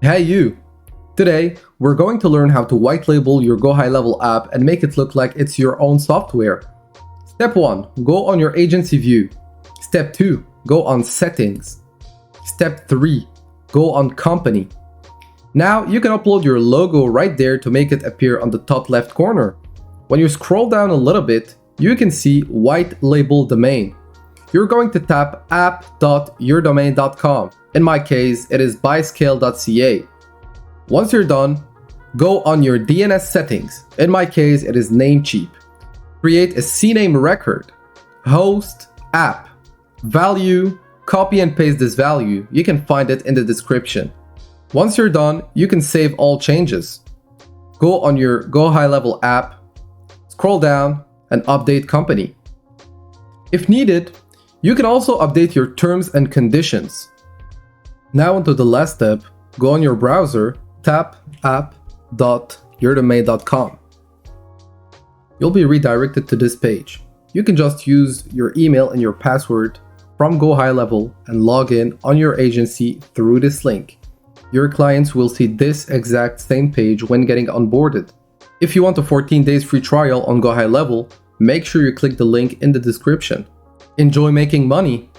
Hey you! Today, we're going to learn how to white label your GoHighLevel app and make it look like it's your own software. Step 1. Go on your agency view. Step 2. Go on settings. Step 3. Go on company. Now you can upload your logo right there to make it appear on the top left corner. When you scroll down a little bit, you can see white label domain. You're going to tap app.yourdomain.com. In my case, it is byscale.ca. Once you're done, go on your DNS settings. In my case, it is Namecheap. Create a CNAME record, host, app, value, copy and paste this value. You can find it in the description. Once you're done, you can save all changes. Go on your GoHighLevel app, scroll down, and update company. If needed, you can also update your terms and conditions. Now onto the last step, go on your browser, tap app.yourdomain.com. You'll be redirected to this page. You can just use your email and your password from GoHighLevel and log in on your agency through this link. Your clients will see this exact same page when getting onboarded. If you want a 14 days free trial on GoHighLevel, make sure you click the link in the description. Enjoy making money!